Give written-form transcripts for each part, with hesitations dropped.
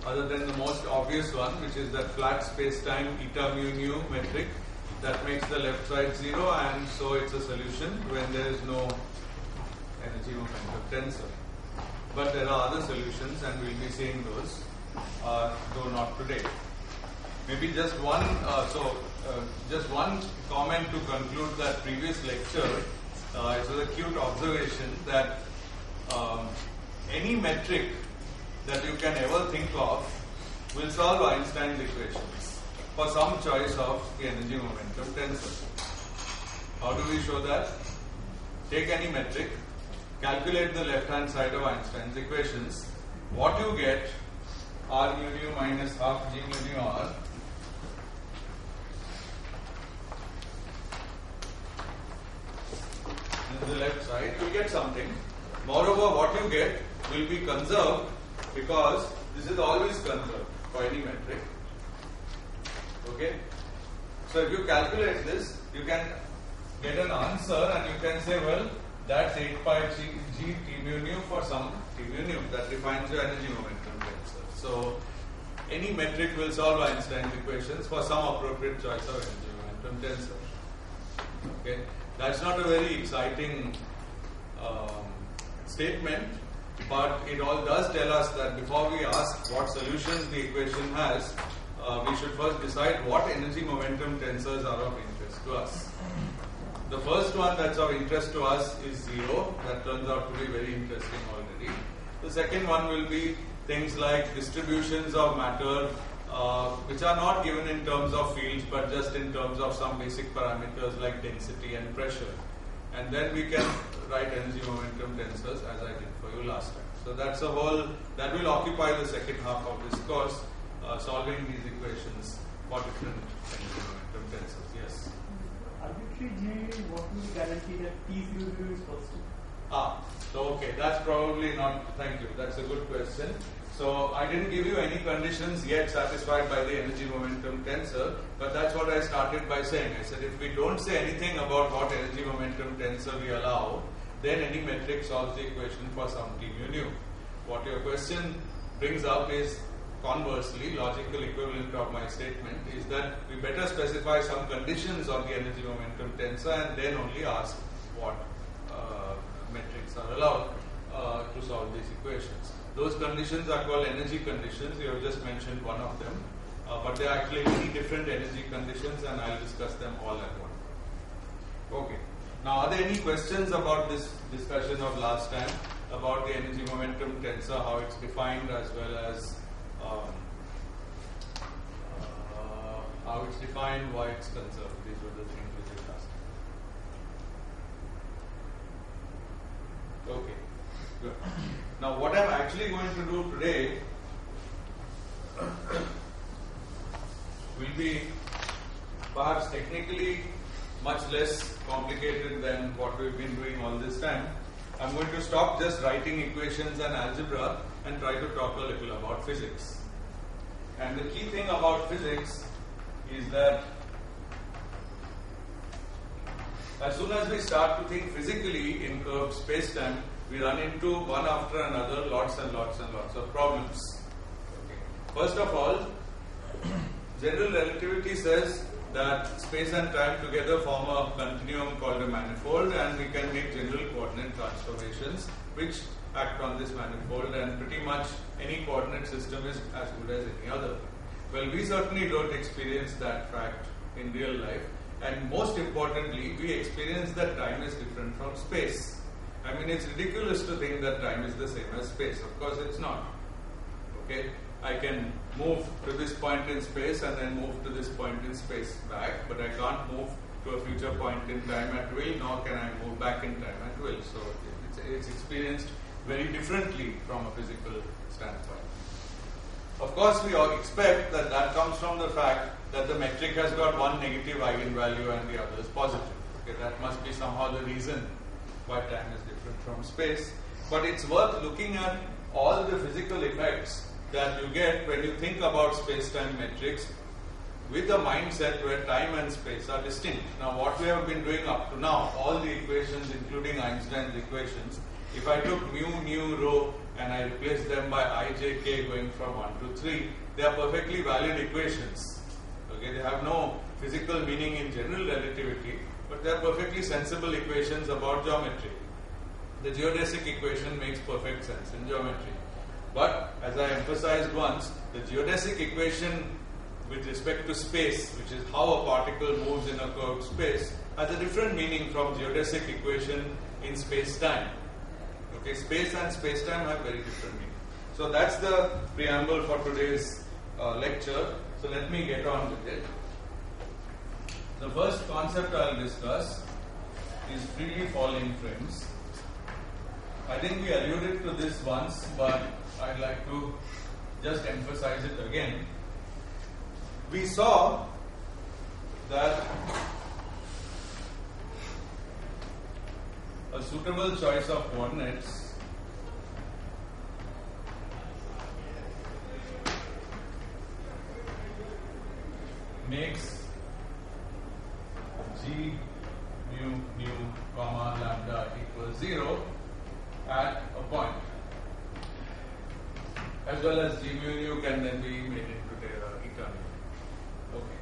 other than the most obvious one, which is that flat space-time eta mu nu metric that makes the left side 0, and so it's a solution when there is no energy momentum tensor. But there are other solutions, and we'll be seeing those, though not today. Maybe just one. Just one comment to conclude that previous lecture. It was a cute observation that any metric that you can ever think of will solve Einstein's equations for some choice of the energy momentum tensor. How do we show that? Take any metric, calculate the left-hand side of Einstein's equations. What you get, r mu nu minus half g mu nu r, in the left side, you get something. Moreover, what you get will be conserved because this is always conserved for any metric. Okay? So if you calculate this, you can get an answer and you can say, well, that's 8 pi g t mu nu for some t mu nu. That defines your energy momentum tensor. So any metric will solve Einstein's equations for some appropriate choice of energy momentum tensor. Okay? That's not a very exciting statement, but it all does tell us that before we ask what solutions the equation has, we should first decide what energy momentum tensors are of interest to us. The first one that's of interest to us is 0. That turns out to be very interesting already. The second one will be things like distributions of matter, which are not given in terms of fields but just in terms of some basic parameters like density and pressure. And then we can write energy momentum tensors as I did for you last time. So that's a whole, that will occupy the second half of this course, solving these equations for different energy momentum tensors. Yes? Arbitrary G, what will be guarantee that T00 is positive? So okay, that's probably not, thank you, that's a good question. So I didn't give you any conditions yet satisfied by the energy momentum tensor, but that's what I started by saying. I said if we don't say anything about what energy momentum tensor we allow, then any metric solves the equation for some t mu nu. What your question brings up is conversely, logical equivalent of my statement is that we better specify some conditions on the energy momentum tensor and then only ask what metrics are allowed to solve these equations. Those conditions are called energy conditions. You have just mentioned one of them, but there are actually many different energy conditions, and I'll discuss them all at once. Okay. Now, are there any questions about this discussion of last time about the energy momentum tensor, how it's defined, as well as how it's defined, why it's conserved? These were the things we did last time. Okay. Good. Now, what I'm actually going to do today will be perhaps technically much less complicated than what we've been doing all this time. I'm going to stop just writing equations and algebra and try to talk a little about physics. And the key thing about physics is that as soon as we start to think physically in curved space-time, we run into one after another lots and lots and lots of problems. Okay. First of all, general relativity says that space and time together form a continuum called a manifold, and we can make general coordinate transformations which act on this manifold, and pretty much any coordinate system is as good as any other. Well, we certainly don't experience that fact in real life, and most importantly, we experience that time is different from space. I mean, it's ridiculous to think that time is the same as space. Of course, it's not. Okay? I can move to this point in space and then move to this point in space back, but I can't move to a future point in time at will, nor can I move back in time at will. So it's experienced very differently from a physical standpoint. Of course, we all expect that that comes from the fact that the metric has got one negative eigenvalue and the other is positive. Okay? That must be somehow the reason why time is different from space. But it's worth looking at all the physical effects that you get when you think about space-time metrics with a mindset where time and space are distinct. Now, what we have been doing up to now, all the equations, including Einstein's equations, if I took mu, nu, rho and I replace them by I, j, k going from 1 to 3, they are perfectly valid equations. Okay, they have no physical meaning in general relativity, but they are perfectly sensible equations about geometry. The geodesic equation makes perfect sense in geometry. But as I emphasized once, the geodesic equation with respect to space, which is how a particle moves in a curved space, has a different meaning from geodesic equation in space-time. Okay, space and space-time have very different meaning. So that's the preamble for today's lecture. So let me get on with it. The first concept I'll discuss is freely falling frames. I think we alluded to this once, but I'd like to just emphasize it again. We saw that a suitable choice of coordinates makes g mu comma lambda equals 0 at a point, as well as g mu can then be made into eternity. Okay.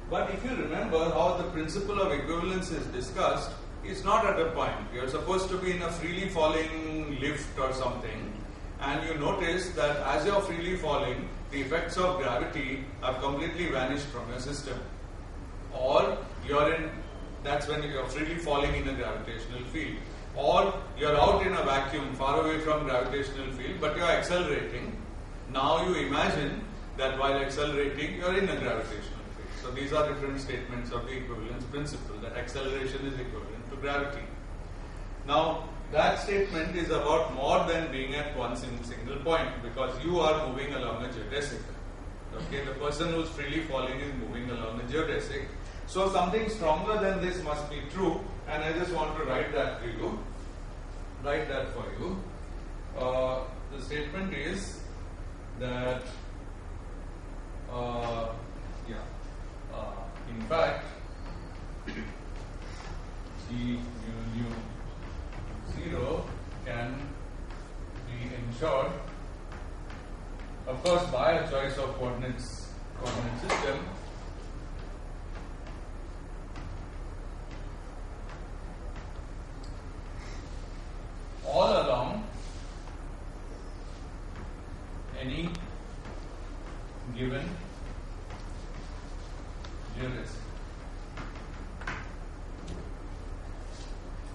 But if you remember how the principle of equivalence is discussed, it's not at a point. You're supposed to be in a freely falling lift or something, and you notice that as you're freely falling, the effects of gravity have completely vanished from your system. Or that's when you're freely falling in a gravitational field. Or you're out in a vacuum far away from gravitational field, but you're accelerating. Now you imagine that while accelerating, you're in a gravitational field. So these are different statements of the equivalence principle, that acceleration is equivalent to gravity. Now that statement is about more than being at one single point, because you are moving along a geodesic. Okay, the person who's freely falling is moving along a geodesic. So something stronger than this must be true, and I just want to write that for you. The statement is that in fact g mu 0 can be ensured, of course, by a choice of coordinate system all along any given geodesic.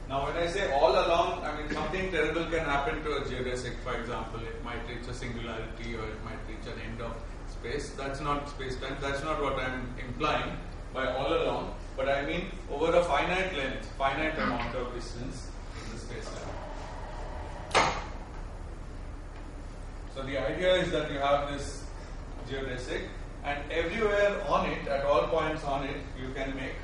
Now when I say all along, I mean something terrible can happen to a geodesic. For example, it might reach a singularity, or it might reach an end of space. That's not space-time. That's not what I'm implying by all along. But I mean over a finite length, finite amount of distance in the space-time. So the idea is that you have this geodesic, and everywhere on it, at all points on it, you can make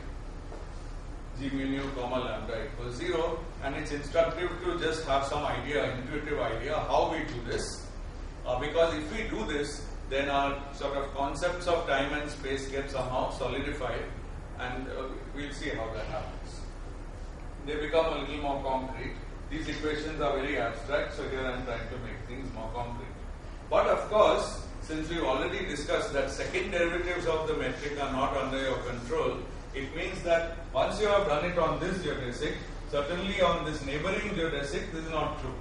g mu comma lambda equals 0, and it's instructive to just have some idea, intuitive idea how we do this, because if we do this, then our sort of concepts of time and space get somehow solidified, and we'll see how that happens. They become a little more concrete. These equations are very abstract, so here I'm trying to make things more concrete. But of course, since we've already discussed that second derivatives of the metric are not under your control, it means that once you have done it on this geodesic, certainly on this neighboring geodesic, this is not true.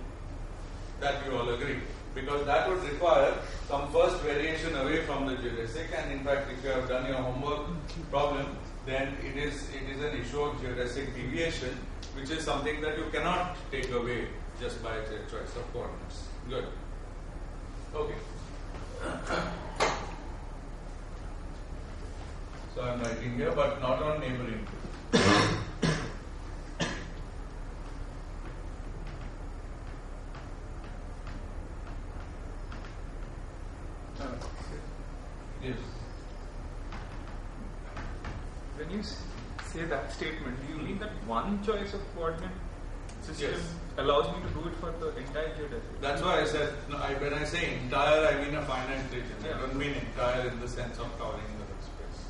That you all agree. Because that would require some first variation away from the geodesic, and in fact, if you have done your homework problem, then it is an issue of geodesic deviation, which is something that you cannot take away just by a choice of coordinates. Good. Okay. So I am writing here, but not on neighboring. Yes. When you say that statement, do you mean that one choice of coordinate system allows me to do it for the entire geodesic? That's why I said, when I say entire, I mean a finite region. I don't mean entire in the sense of covering the whole space.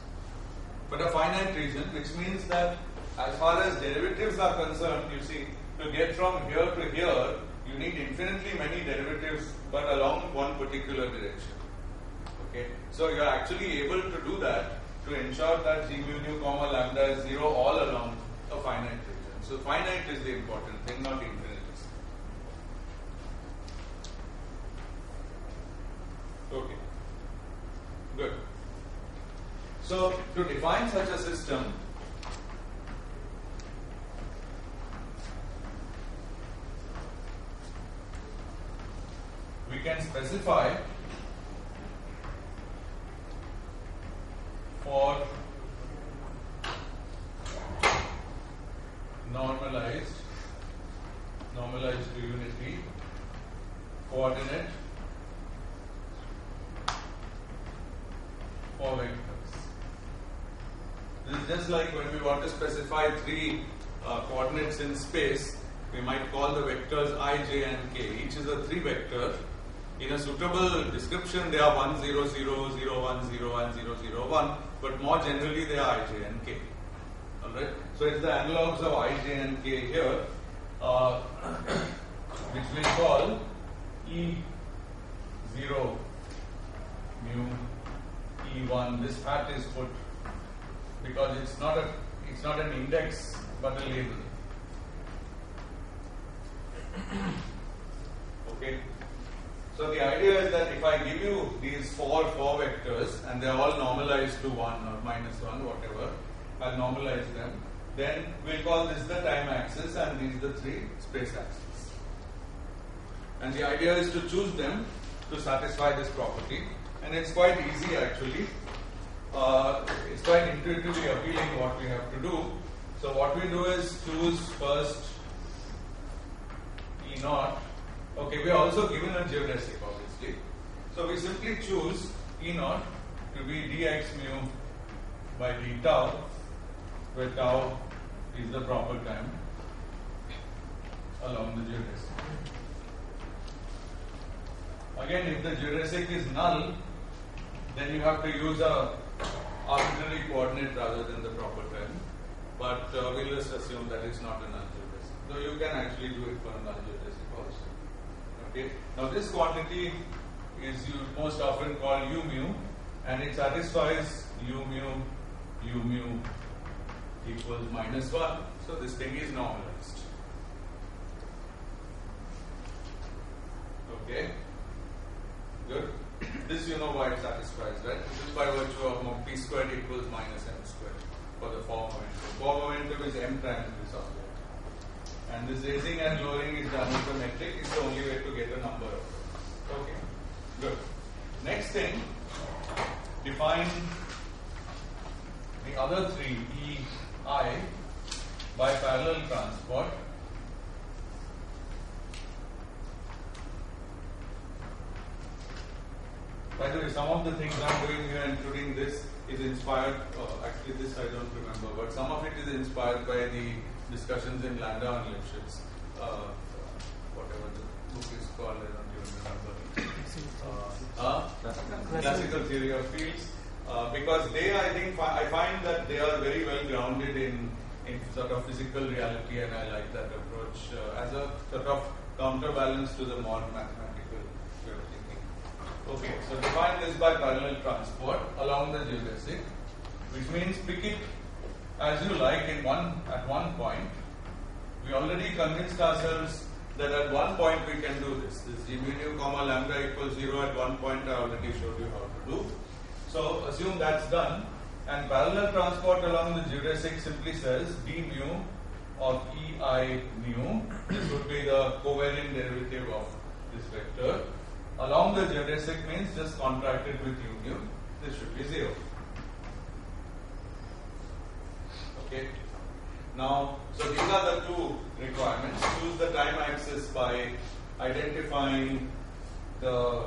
But a finite region, which means that as far as derivatives are concerned, you see, to get from here to here, you you need infinitely many derivatives, but along one particular direction. Okay, so you are actually able to do that to ensure that G mu nu comma lambda is 0 all along a finite region. So finite is the important thing, not infinite. Okay, good. So to define such a system, we can specify for normalized to unity coordinate for vectors. This is just like when we want to specify three coordinates in space, we might call the vectors I, j and k. Each is a three vector. In a suitable description, they are 1, 0, 0, 0, 1, 0, and 0, 0, 1, but more generally they are I, j and k. Alright? So it's the analogues of I, j and k here, which we call E0 mu E1. This hat is put because it's not an index but a label. Okay. So the idea is that if I give you these four vectors and they are all normalized to 1 or minus 1, whatever, I'll normalize them. Then we'll call this the time axis and these the three space axes. And the idea is to choose them to satisfy this property. And it's quite easy actually. It's quite intuitively appealing what we have to do. So what we do is choose first E0. Okay, we are also given a geodesic obviously. So we simply choose E0 to be dx mu by d tau, where tau is the proper time along the geodesic. Again, if the geodesic is null, then you have to use a arbitrary coordinate rather than the proper time. But we'll just assume that it's not a null geodesic. So you can actually do it for a null geodesic also. Okay. Now this quantity is most often called u mu, and it satisfies u mu equals minus 1. So this thing is normalized. Okay. Good. This you know why it satisfies, right? This is by virtue of p squared equals minus m squared for the form momentum. Form momentum is m times this object. And this raising and lowering is done with the metric. It's the only way to get a number of it. Okay. Good. Next thing, define the other three EI by parallel transport. By the way, some of the things I'm doing here, including this, is inspired, actually this I don't remember, but some of it is inspired by the discussions in Landau and Lipschitz, whatever the book is called, I don't even remember. Classical Theory of Fields, because they, I find that they are very well grounded in sort of physical reality, and I like that approach as a sort of counterbalance to the more mathematical way of thinking. Okay, so define this by parallel transport along the geodesic, which means pick it as you like at one point. We already convinced ourselves that at one point we can do this. This G mu nu comma lambda equals 0 at one point I already showed you how to do. So assume that's done, and parallel transport along the geodesic simply says d mu of EI mu, this would be the covariant derivative of this vector, along the geodesic means just contracted with u mu, this should be 0. Okay. Now, so these are the two requirements. Choose the time axis by identifying the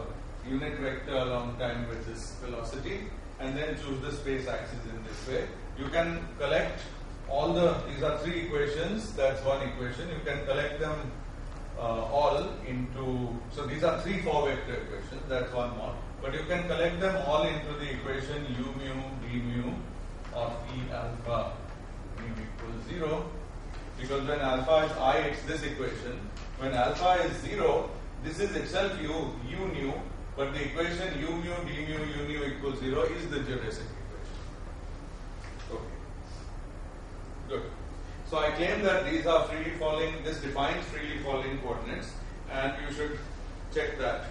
unit vector along time with this velocity, and then choose the space axis in this way. You can collect all these are three equations, that's one equation. You can collect them all into, so these are three 4-vector equations, that's one more. But you can collect them all into the equation u mu d mu of E alpha mu equals 0. Because when alpha is I, it's this equation. When alpha is 0, this is itself u nu, but the equation u mu d mu u nu equals 0 is the geodesic equation. Okay. Good. So I claim that these are freely falling, this defines freely falling coordinates, and you should check that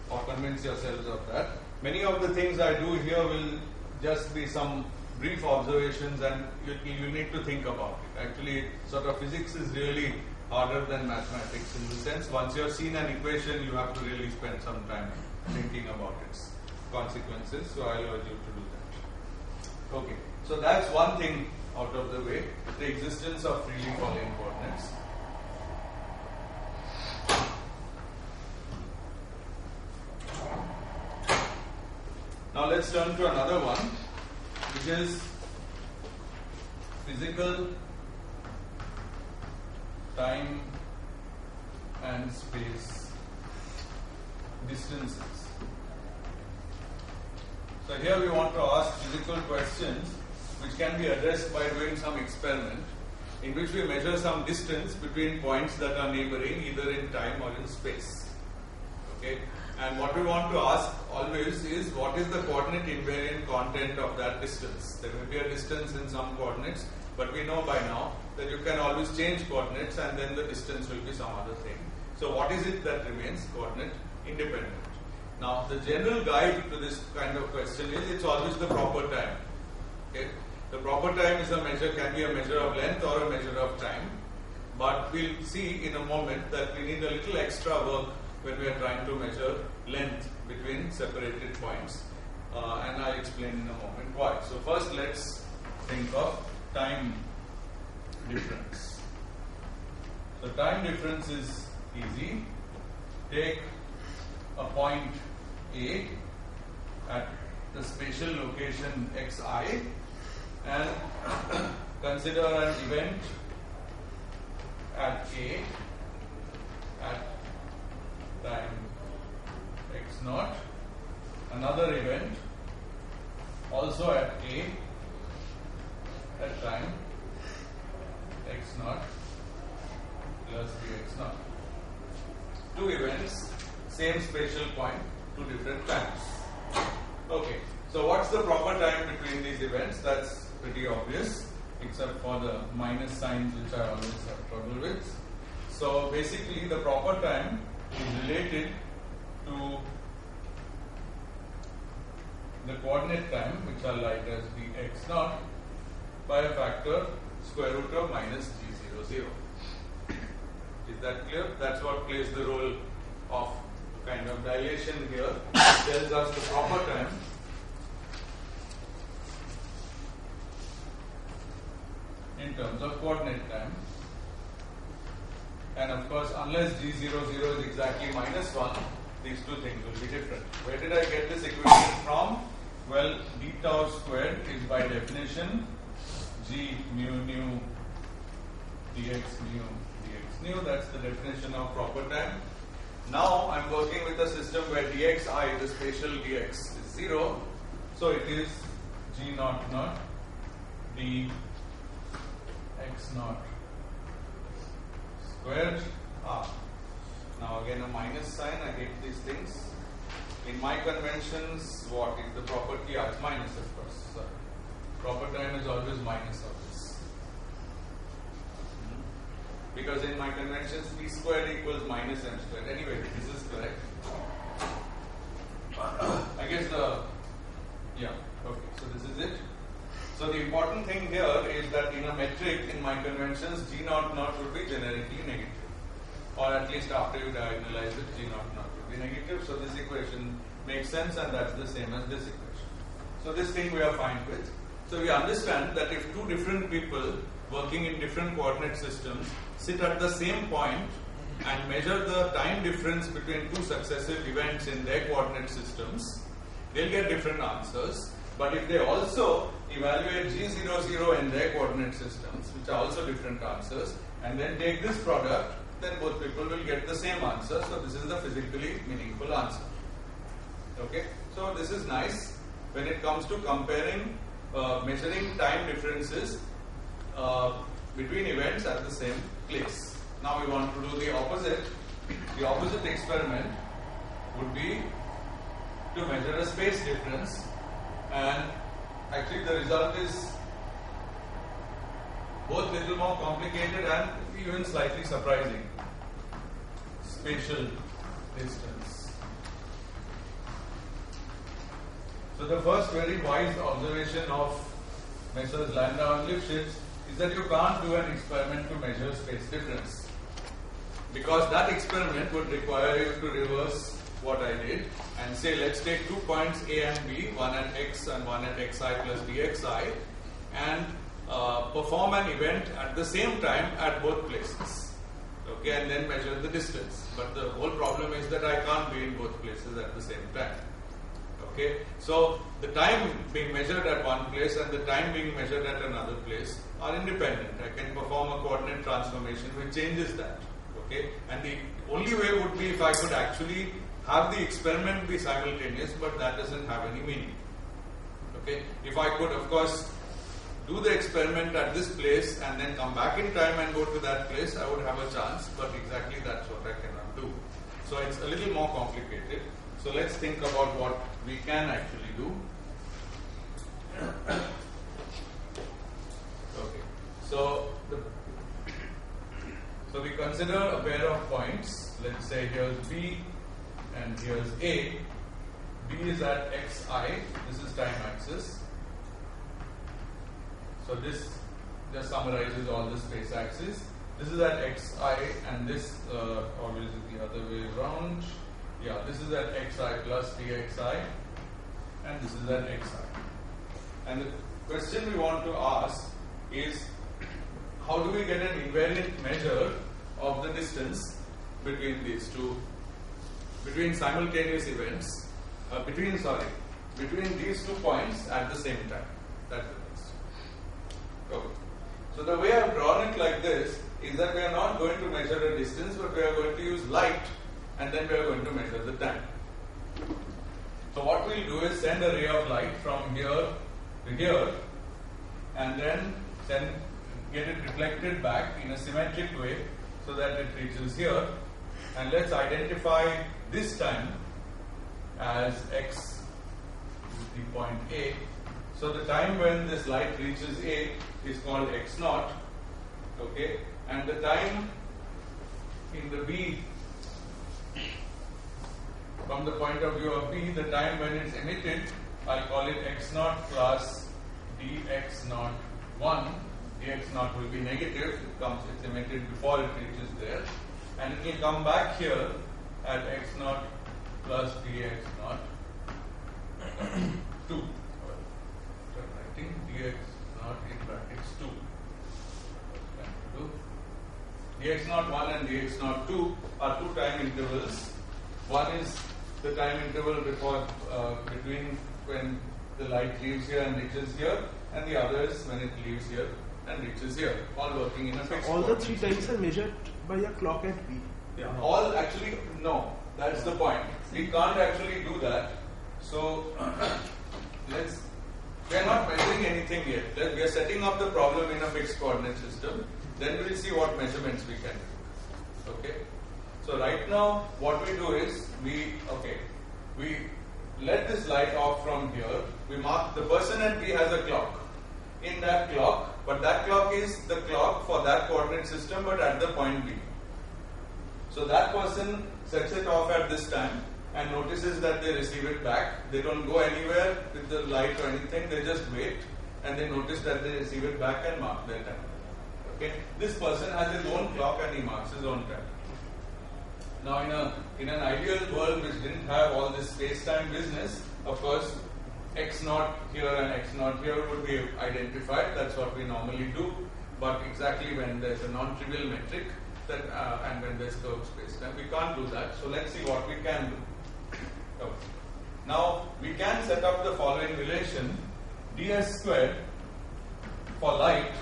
or convince yourselves of that. Many of the things I do here will just be some brief observations, and you need to think about it. Actually, sort of physics is really harder than mathematics in the sense, once you have seen an equation, you have to really spend some time thinking about its consequences. So I'll urge you to do that. Okay, so that's one thing out of the way, the existence of freely falling coordinates. Now let's turn to another one, which is physical time and space distances. So here we want to ask physical questions which can be addressed by doing some experiment in which we measure some distance between points that are neighboring either in time or in space. Okay? And what we want to ask always is, what is the coordinate invariant content of that distance? There may be a distance in some coordinates, but we know by now that you can always change coordinates and then the distance will be some other thing. So what is it that remains coordinate independent? Now the general guide to this kind of question is, it's always the proper time. Okay? The proper time is a measure, can be a measure of length or a measure of time, but we'll see in a moment that we need a little extra work when we are trying to measure length between separated points, and I'll explain in a moment why. So first let's think of time difference. So time difference is easy. Take a point A at the spatial location xi and consider an event at A at time x naught, another event also at A at time x naught plus dx naught. Two events, same spatial point, two different times. Okay, so what's the proper time between these events? That's pretty obvious, except for the minus signs which I always have trouble with. So basically the proper time is related to the coordinate time, which I'll write as dx naught, by a factor square root of minus g00. Is that clear? That's what plays the role of kind of dilation here. Tells us the proper time in terms of coordinate time. And of course, unless g00 is exactly minus 1, these two things will be different. Where did I get this equation from? Well, d tau squared is by definition g mu nu dx nu. That's the definition of proper time. Now I'm working with a system where dxi, the spatial dx, is 0. So it is g naught naught d x naught squared r. Now again a minus sign, I hate these things. In my conventions, what is the property? It's minus, of course. So proper time is always minus of this. Because in my conventions, p squared equals minus m squared. Anyway, this is correct. I guess okay, so this is it. So the important thing here is that in a metric, in my conventions, g naught naught would be generically negative. Or at least after you diagonalize it, g naught naught would be negative. So this equation makes sense, and that's the same as this equation. So this thing we are fine with. So we understand that if two different people working in different coordinate systems sit at the same point and measure the time difference between two successive events in their coordinate systems, they'll get different answers. But if they also evaluate g00 in their coordinate systems, which are also different answers, and then take this product, then both people will get the same answer. So this is the physically meaningful answer. Okay, so this is nice when it comes to comparing, measuring time differences between events at the same place. Now we want to do the opposite. The opposite experiment would be to measure a space difference, and actually the result is both little more complicated and even slightly surprising. Spatial distance. So the first very wise observation of Messrs. Landau and Lifshitz is that you can't do an experiment to measure space difference, because that experiment would require you to reverse what I did and say, let's take 2 points A and B, one at x and one at xi plus dxi, and perform an event at the same time at both places. Okay, and then measure the distance. But the whole problem is that I can't be in both places at the same time. Okay, so the time being measured at one place and the time being measured at another place are independent. I can perform a coordinate transformation which changes that. Okay, and the only way would be if I could actually have the experiment be simultaneous, but that doesn't have any meaning. Okay, if I could, of course, do the experiment at this place and then come back in time and go to that place, I would have a chance, but exactly that's what I cannot do. So it's a little more complicated. So let's think about what we can actually do. Okay, so we consider a pair of points. Let's say here's B and here's A. B is at xi, this is time axis. So this just summarizes all the space axes. This is at xi and this, or is it the other way around? Yeah, this is at xi plus dxi and this is at xi. And the question we want to ask is, how do we get an invariant measure of the distance between these two, between simultaneous events, between these 2 points at the same time? That's the question. Okay. So the way I've drawn it like this is that we are not going to measure a distance, but we are going to use light and then we are going to measure the time. So what we'll do is send a ray of light from here to here and then get it reflected back in a symmetric way so that it reaches here, and let's identify this time as x is the point A. So the time when this light reaches A is called x naught, okay, and the time in the B, from the point of view of B, the time when it's emitted, I'll call it x naught plus dx naught 1. Dx naught will be negative, it's emitted before it reaches there, and it will come back here at x naught plus dx naught 2. So writing dx naught in brackets 2. Dx naught 1 and dx naught 2 are 2 time intervals. One is the time interval between when the light leaves here and reaches here, and the other is when it leaves here and reaches here, all working in a fixed all the 3 times are measured by a clock at B. Yeah. All actually, no, that's the point. We can't actually do that. So we are not measuring anything yet. We are setting up the problem in a fixed coordinate system. Then we will see what measurements we can do. Okay. So right now, what we do is we let this light off from here. We mark the person at B has a clock. In that clock, but that clock is the clock for that coordinate system, but at the point B. So that person sets it off at this time and notices that they receive it back. They don't go anywhere with the light or anything, they just wait and they notice that they receive it back and mark their time. Okay? This person has his own clock and he marks his own time. Now in an ideal world which didn't have all this space-time business, of course, x naught here and x naught here would be identified. That's what we normally do. But exactly when there's a non-trivial metric and when there's curved space-time, we can't do that. So let's see what we can do. Okay. Now we can set up the following relation: ds squared for light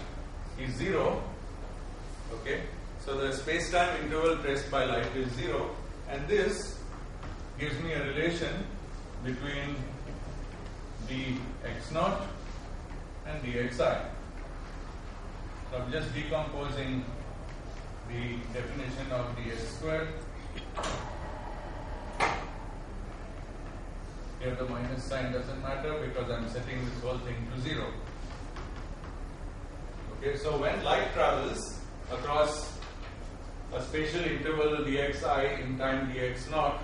is 0. Okay. So the space-time interval traced by light is 0, and this gives me a relation between dx naught and dxi. So I'm just decomposing the definition of dx squared. Here the minus sign doesn't matter because I'm setting this whole thing to 0. Okay, so when light travels across a spatial interval dxi in time dx naught,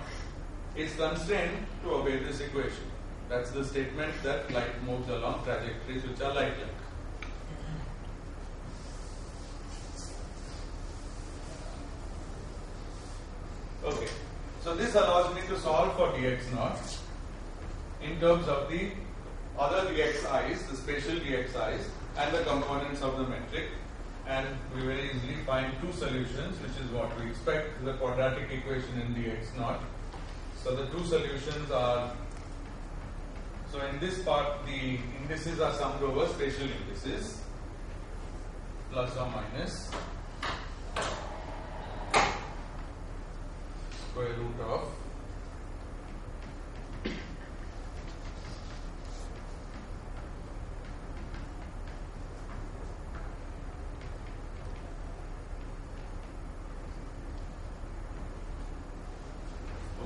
is constrained to obey this equation. That's the statement that light moves along trajectories which are light-like. Okay, so this allows me to solve for dx naught in terms of the other dxi's, the spatial dxi's, and the components of the metric, and we very easily find two solutions, which is what we expect, the quadratic equation in dx naught. So the two solutions are, so in this part the indices are summed over spatial indices, plus or minus square root of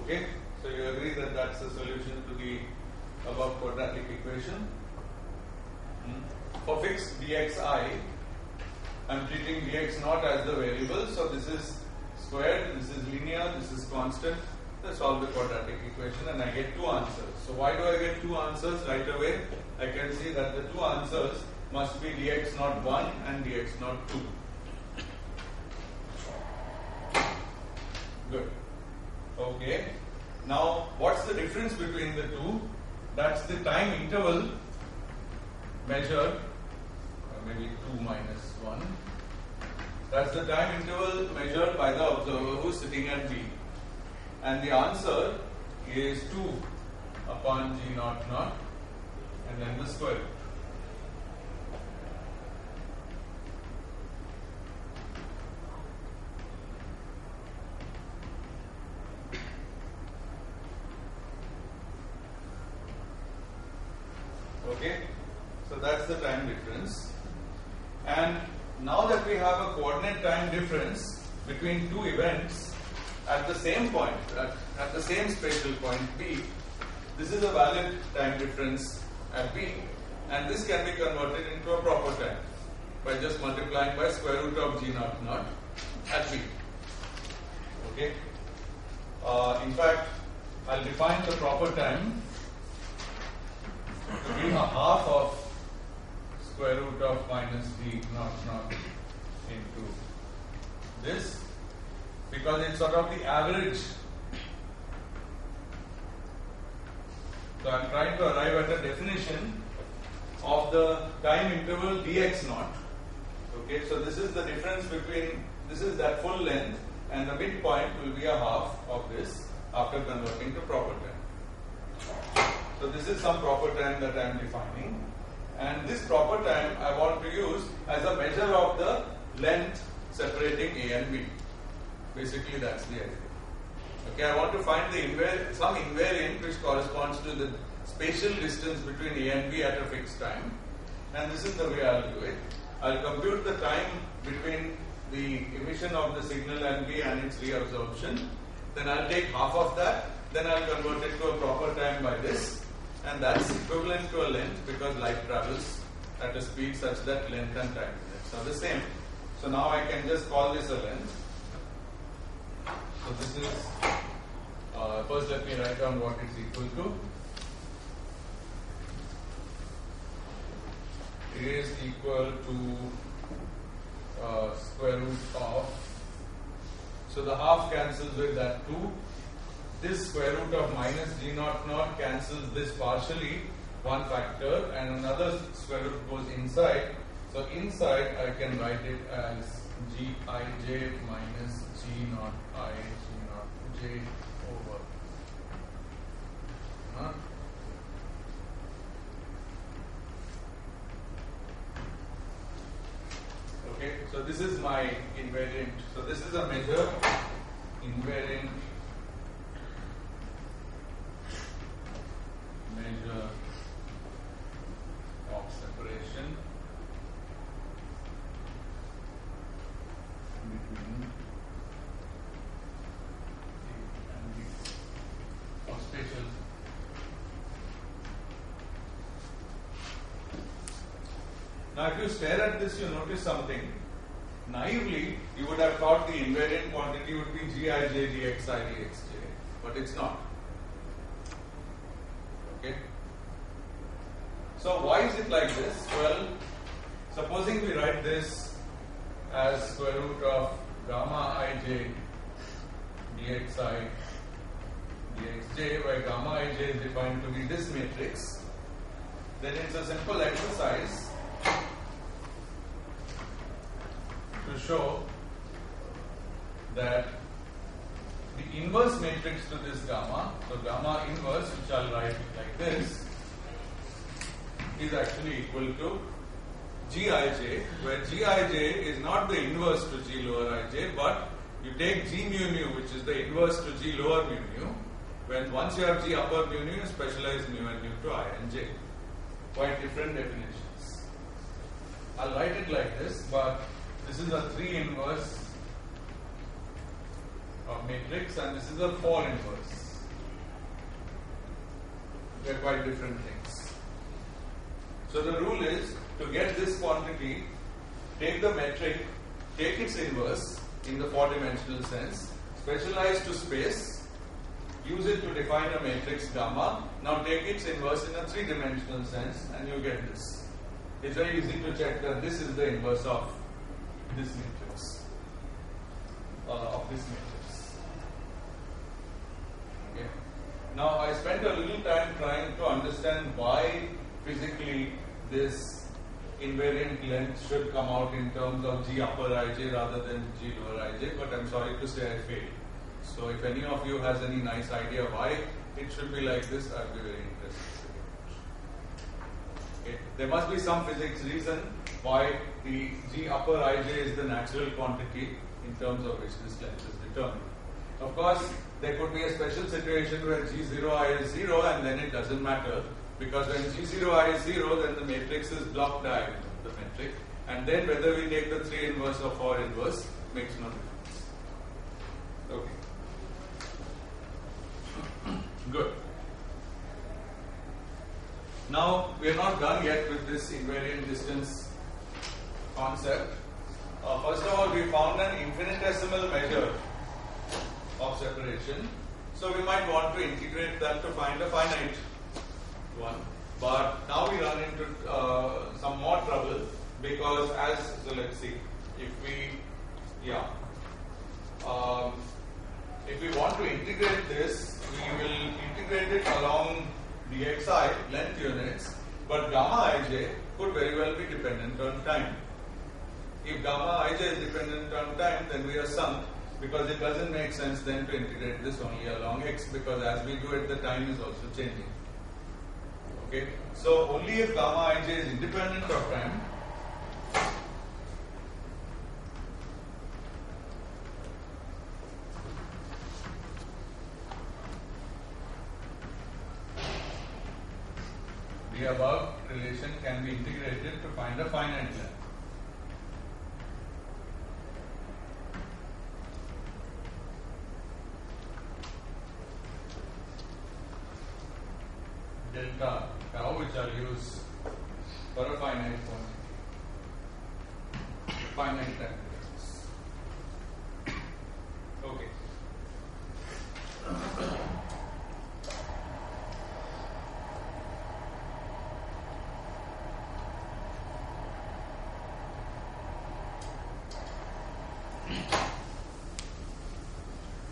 okay. So you agree that that's the solution to the above quadratic equation. For fixed dxi, I'm treating dx naught as the variable. So this is squared, this is linear, this is constant. I solve the quadratic equation and I get two answers. So why do I get two answers right away? I can see that the two answers must be dx naught 1 and dx naught 2. Good. Okay. Now, what's the difference between the two? That's the time interval measured, maybe 2 minus 1. That's the time interval measured by the observer who's sitting at B. And the answer is 2 upon g naught naught and then the square root. Okay, so that's the time difference. And now that we have a coordinate time difference between two events at the same point, at the same spatial point B, this is a valid time difference at B, and this can be converted into a proper time by just multiplying by square root of g naught naught at B. Okay. In fact, I'll define the proper time to be a half of square root of minus g naught naught into this, because it's sort of the average. So I'm trying to arrive at a definition of the time interval dx naught. Okay, so this is the difference between, this is that full length, and the midpoint will be a half of this after converting to proper time. So this is some proper time that I am defining, and this proper time I want to use as a measure of the length separating A and B. Basically that's the idea. Okay, I want to find the some invariant which corresponds to the spatial distance between A and B at a fixed time, and this is the way I'll do it. I'll compute the time between the emission of the signal and B and its reabsorption, then I'll take half of that, then I'll convert it to a proper time by this, and that's equivalent to a length because light travels at a speed such that length and time are the same. So now I can just call this a length. So this is, first let me write down what it's equal to. It is equal to square root of, so the half cancels with that 2. This square root of minus g naught naught cancels this partially, one factor, and another square root goes inside. So inside I can write it as gij minus g naught I g naught j over. Okay, so this is my invariant. So this is a measure, invariant measure of separation Now if you stare at this, you notice something. Naively, you would have thought the invariant quantity would be Gij, Dxi, Dxj, but it's not. Okay? So why is it like this? Well, supposing we write this as square root of gamma ij dxi dxj, where gamma ij is defined to be this matrix, then it's a simple exercise to show that the inverse matrix to this gamma, so gamma inverse, which I'll write like this, is actually equal to Gij, where Gij is not the inverse to G lower ij, but you take G mu nu, which is the inverse to G lower mu nu. When once you have G upper mu nu, you specialize mu and nu to I and j. Quite different definitions. I'll write it like this, but this is a 3 inverse of matrix and this is a 4 inverse. They are quite different things. So the rule is, to get this quantity, take the metric, take its inverse in the 4-dimensional sense, specialize to space, use it to define a matrix gamma, now take its inverse in a 3-dimensional sense and you get this. It's very easy to check that this is the inverse of this matrix, Okay. Now I spent a little time trying to understand why physically this invariant length should come out in terms of G upper ij rather than G lower ij, but I'm sorry to say I failed. So if any of you has any nice idea why it should be like this, I'll be very interested. Okay. There must be some physics reason why the G upper ij is the natural quantity in terms of which this length is determined. Of course, there could be a special situation where G0i is 0 and then it doesn't matter, because when G0i is 0, then the matrix is block diagonal, the metric, and then whether we take the 3 inverse or 4 inverse makes no difference. Okay. Good. Now, we are not done yet with this invariant distance concept. First of all, we found an infinitesimal measure of separation. So, we might want to integrate that to find a finite one. But now we run into some more trouble because so let's see, if we want to integrate this, we will integrate it along dxi length units, but gamma ij could very well be dependent on time. If gamma ij is dependent on time, then we are sunk, because it doesn't make sense then to integrate this only along x, because as we do it, the time is also changing. Okay, so only if gamma ij is independent of time, the above relation can be integrated to find a finite length. Delta tau, which I'll use for a finite quantity, finite time difference. Okay.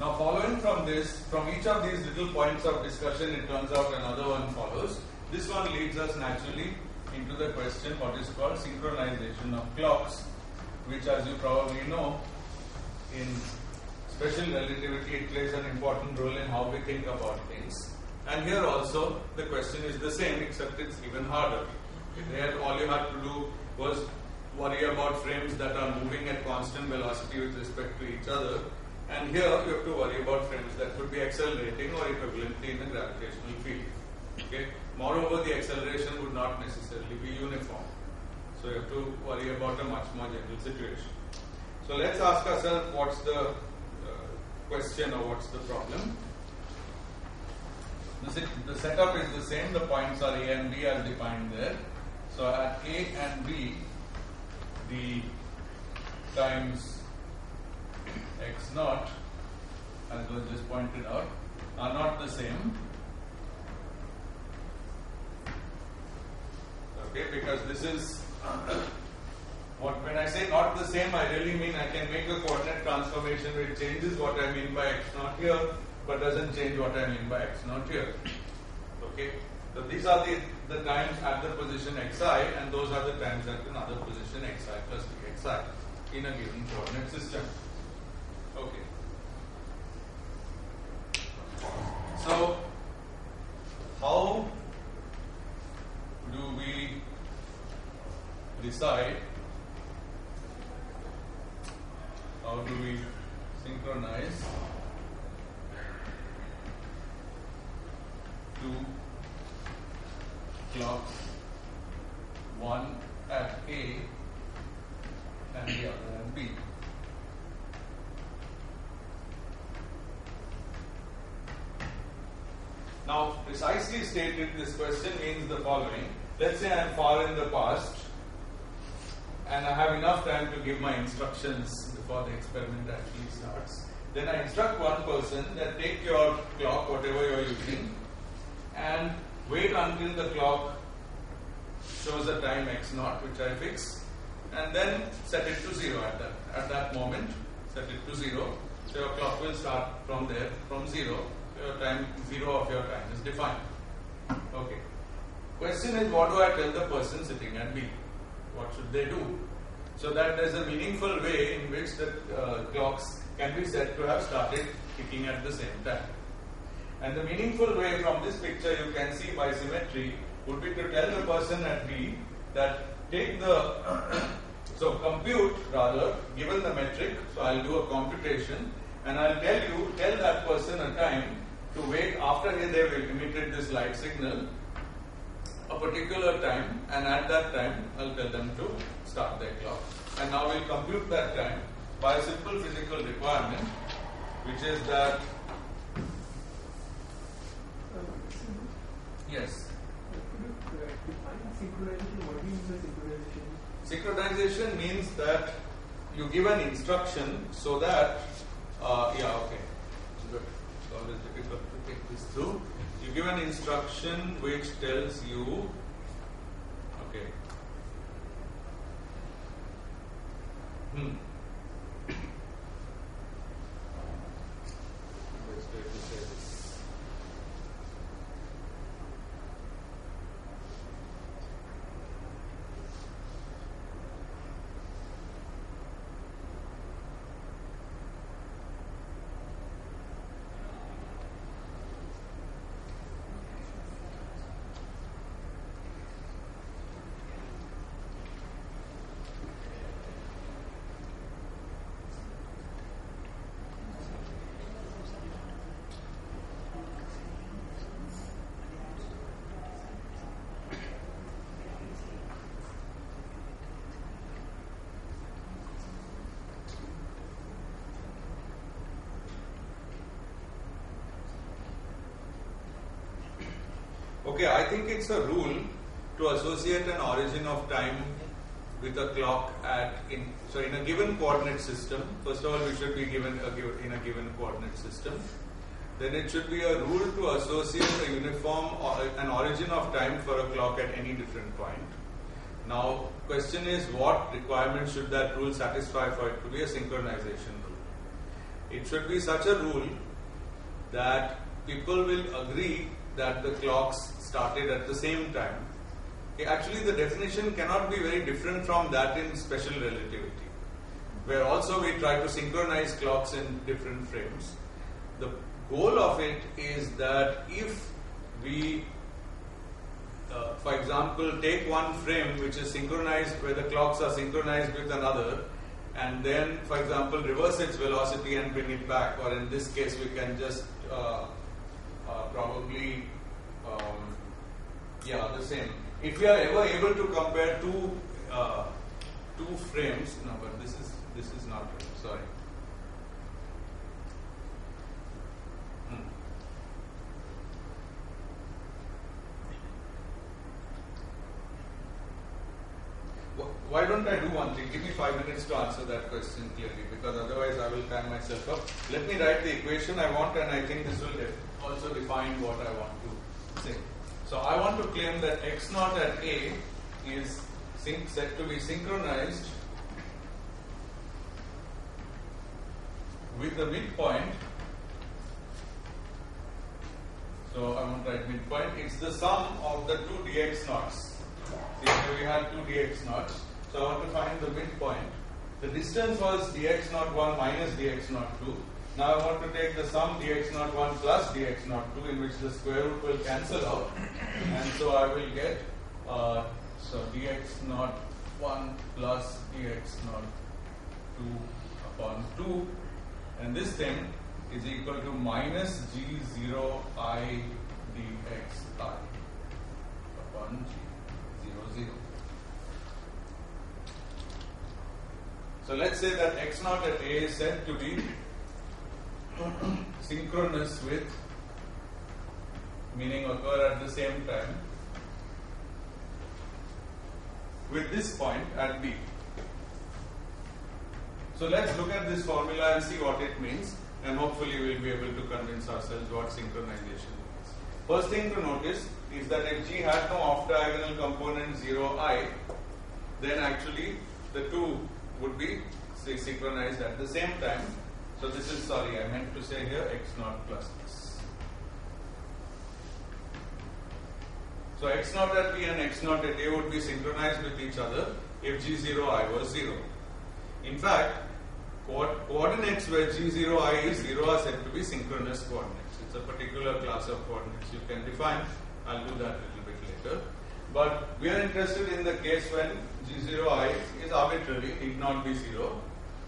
Now, following from this, from each of these little points of discussion, it turns out another one follows. This one leads us naturally into the question what is called synchronization of clocks, which, as you probably know, in special relativity, it plays an important role in how we think about things. And here also, the question is the same, except it's even harder. Here, all you had to do was worry about frames that are moving at constant velocity with respect to each other. And here you have to worry about frames that could be accelerating or equivalently in a gravitational field. Okay. Moreover, the acceleration would not necessarily be uniform. So you have to worry about a much more general situation. So let's ask ourselves what's the question or what's the problem. The setup is the same. The points are A and B as defined there. So at A and B, d times x naught, as was just pointed out, are not the same. Okay, because this is when I say not the same, I really mean I can make a coordinate transformation which changes what I mean by x naught here, but doesn't change what I mean by x naught here. Okay, so these are the times at the position xi, and those are the times at another position xi plus dxi in a given coordinate system. Okay. So, how do we decide, how do we synchronize two clocks, one at A and the other at B? Now, precisely stated, this question means the following. Let's say I am far in the past and I have enough time to give my instructions before the experiment actually starts. Then I instruct one person that take your clock, whatever you are using, and wait until the clock shows a time x naught, which I fix, and then set it to 0 at that moment. Set it to 0. So your clock will start from there, from 0. Your time, 0 of your time is defined. Okay. Question is, what do I tell the person sitting at B? What should they do? So that there is a meaningful way in which the clocks can be said to have started ticking at the same time. And the meaningful way from this picture you can see by symmetry would be to tell the person at B that take the so compute rather, given the metric, so I'll do a computation and I'll tell that person a time to wait after they've emitted this light signal a particular time, and at that time I'll tell them to start their clock. And now we'll compute that time by a simple physical requirement, which is that yes. Synchronization, what do you mean by synchronization? Synchronization means that you give an instruction so that okay. Good. It's always difficult to take this through. You give an instruction which tells you, okay. Best way to say this. Okay, I think it's a rule to associate an origin of time with a clock so in a given coordinate system. First of all, we should be given in a given coordinate system. Then it should be a rule to associate a uniform or an origin of time for a clock at any different point. Now, question is, what requirements should that rule satisfy for it to be a synchronization rule? It should be such a rule that people will agree that the clocks started at the same time. Okay, actually, the definition cannot be very different from that in special relativity, where also we try to synchronize clocks in different frames. The goal of it is that if we, for example, take one frame which is synchronized, where the clocks are synchronized with another, and then, for example, reverse its velocity and bring it back, or in this case, we can just probably, the same. If we are ever able to compare two frames, no, but this is not right. Sorry. why don't I do one thing? Give me 5 minutes to answer that question clearly, because otherwise I will time myself up. Let me write the equation I want, and I think this will also define what I want to say. So I want to claim that x naught at A is said to be synchronized with the midpoint. So I want to write midpoint. It's the sum of the two dx naughts. Here we had two dx naughts. So I want to find the midpoint. The distance was dx naught 1 minus dx naught 2. Now I want to take the sum dx naught 1 plus dx naught 2, in which the square root will cancel out. And so I will get dx naught 1 plus dx naught 2 upon 2. And this thing is equal to minus g0I dxi upon g0, 0. So let's say that x naught at A is said to be synchronous with, meaning occur at the same time, with this point at B. So let's look at this formula and see what it means, and hopefully we'll be able to convince ourselves what synchronization means. First thing to notice is that if G had no off-diagonal component 0I, then actually the two would be synchronized at the same time. So this is, sorry, I meant to say here x naught plus this. So x naught at B and x naught at A would be synchronized with each other if G0I was 0. In fact, coordinates where G0I is 0 are said to be synchronous coordinates. It's a particular class of coordinates you can define. I'll do that a little bit later. But we are interested in the case when G0I is arbitrary, need not be 0,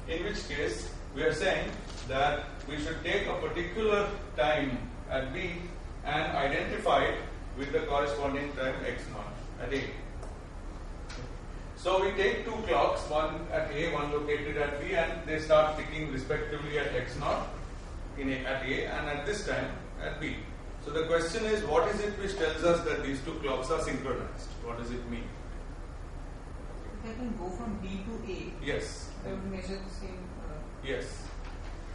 in which case we are saying that we should take a particular time at B and identify it with the corresponding time x naught at A. So we take two clocks, one at A, one located at B, and they start ticking respectively at x naught at A and at this time at B. So the question is, what is it which tells us that these two clocks are synchronized? What does it mean? They can go from B to A. Yes. They would measure the same. Yes.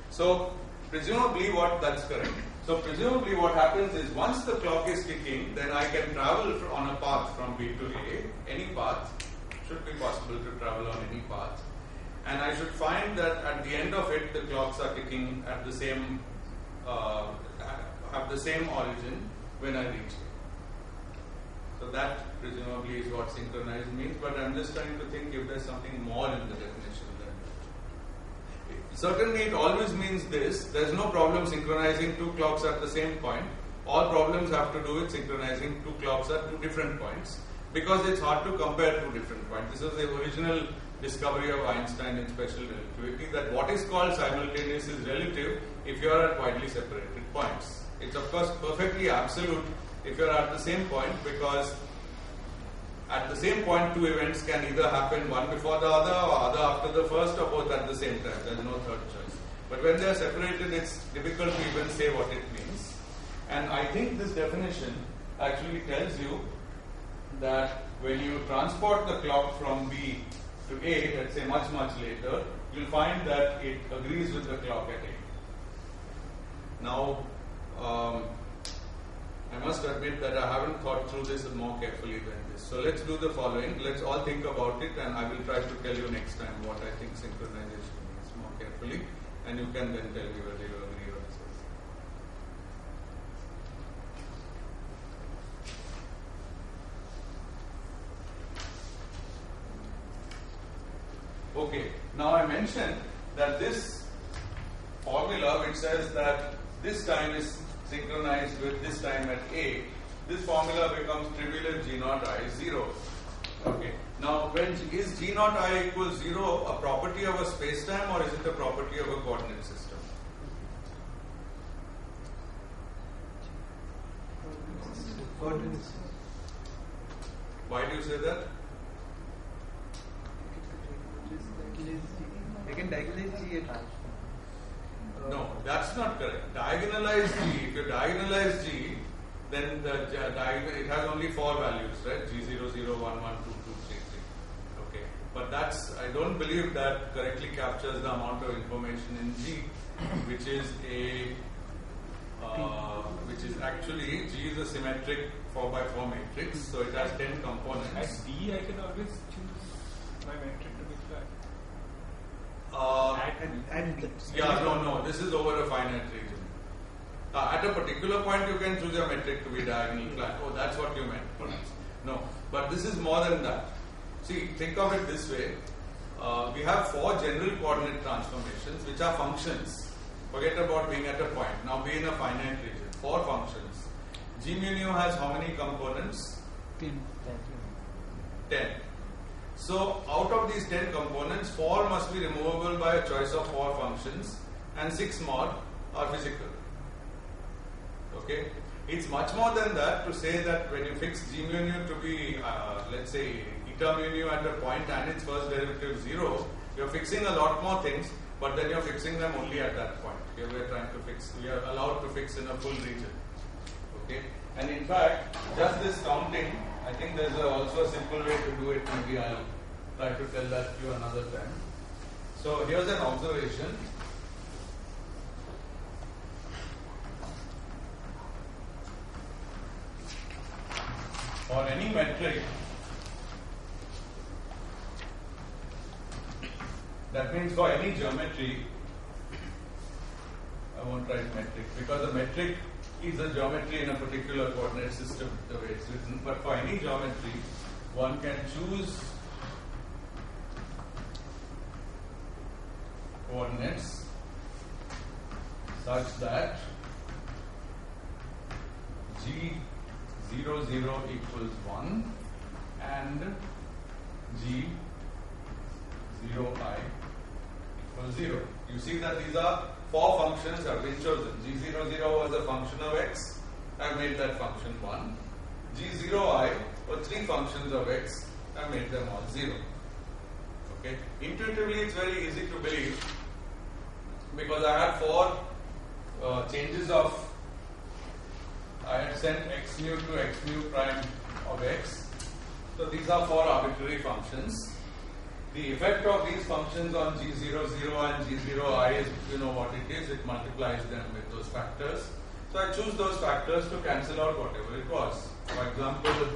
So presumably that's correct. So presumably what happens is, once the clock is ticking, then I can travel on a path from B to A. Any path should be possible to travel on any path, and I should find that at the end of it the clocks are ticking at the same have the same origin when I reach it. So that presumably is what synchronized means, but I'm just trying to think if there's something more in the definition than that. Certainly it always means this: there's no problem synchronizing two clocks at the same point. All problems have to do with synchronizing two clocks at two different points, because it's hard to compare two different points. This was the original discovery of Einstein in special relativity, that what is called simultaneous is relative if you are at widely separated points. It's of course perfectly absolute if you are at the same point, because at the same point two events can either happen one before the other, or other after the first, or both at the same time. There is no third choice. But when they are separated, it's difficult to even say what it means. And I think this definition actually tells you that when you transport the clock from B to A, let's say much later, you'll find that it agrees with the clock at A. Now, I must admit that I haven't thought through this more carefully than this. So let's do the following. Let's all think about it, and I will try to tell you next time what I think synchronization means more carefully, and you can then tell me whether you agree or disagree. Okay, now I mentioned that this formula which says that this time is synchronized with this time at A, this formula becomes trivial if G naught I is 0. Okay, now is G naught I equals 0 a property of a space-time, or is it a property of a coordinate system? Why do you say that? They can diagonalize G at No, that's not correct. Diagonalize G. If you diagonalize G, then the it has only 4 values, right? G0, 0, 1, 1, 2, 2, 3, 3. Okay. but I don't believe that correctly captures the amount of information in G, which is actually, G is a symmetric 4x4 matrix, so it has 10 components. At D, I can always choose my metric to be flat. No, this is over a finite region. At a particular point, you can choose your metric to be diagonal flat. Oh, that's what you meant, perhaps. No, but this is more than that. See, think of it this way. We have 4 general coordinate transformations, which are functions. Forget about being at a point. Now be in a finite region. 4 functions. G mu nu has how many components? 10. So out of these 10 components, 4 must be removable by a choice of 4 functions, and 6 more are physical. Okay? It's much more than that to say that when you fix G mu nu to be, let's say, eta mu nu at a point and its first derivative 0, you're fixing a lot more things, but then you're fixing them only at that point. Here we are allowed to fix in a full region. Okay? And in fact, just this counting, I think there's also a simple way to do it. Maybe I'll try to tell that to you another time. So here's an observation. For any metric, that means for any geometry, I won't write metric because a metric is a geometry in a particular coordinate system, the way it's written. But for any geometry, one can choose coordinates such that G00 equals 1 and G0I equals 0. You see that these are 4 functions have been chosen. G00 was a function of x. I made that function 1. G0I were 3 functions of x. I made them all 0. Okay. Intuitively, it's very easy to believe because I had 4 changes of. I had sent x mu to x mu prime of x. So these are 4 arbitrary functions. The effect of these functions on G00 and G0I is, you know what it is, it multiplies them with those factors. So I choose those factors to cancel out whatever it was. For example,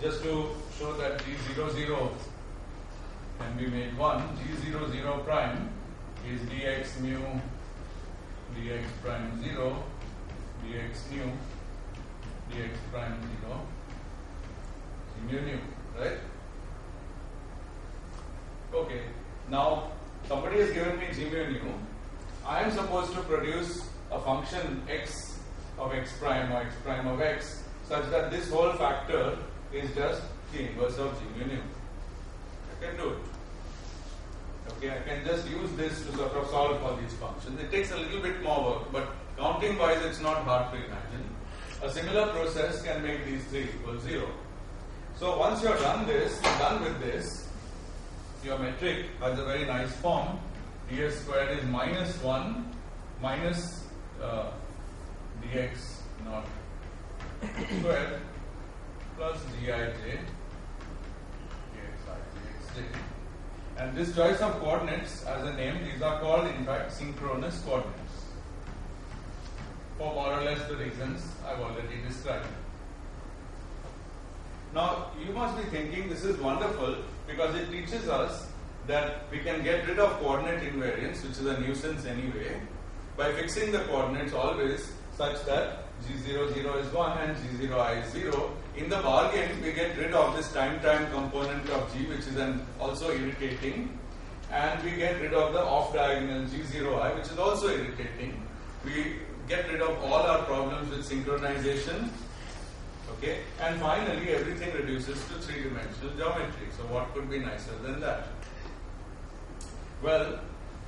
just to show that G00 can be made 1, G00 prime is dx mu dx prime 0 dx mu dx prime 0 mu nu, right? Okay, now somebody has given me G mu nu. I am supposed to produce a function x of x prime or x prime of x such that this whole factor is just the inverse of G mu nu. I can do it. Okay, I can just use this to sort of solve for these functions. It takes a little bit more work, but counting wise it's not hard to imagine. A similar process can make these 3 equal 0. So once you're done with this, your metric has a very nice form. ds squared is minus 1 minus dx naught squared plus dij dxi. And this choice of coordinates, as a name, these are called in fact synchronous coordinates for more or less the reasons I've already described. Now you must be thinking this is wonderful because it teaches us that we can get rid of coordinate invariance, which is a nuisance anyway, by fixing the coordinates always such that G00 is 1 and G0I is 0. In the bargain, we get rid of this time component of G, which is also irritating, and we get rid of the off-diagonal G0I, which is also irritating. We get rid of all our problems with synchronization. Okay, and finally everything reduces to 3-dimensional geometry. So what could be nicer than that? Well,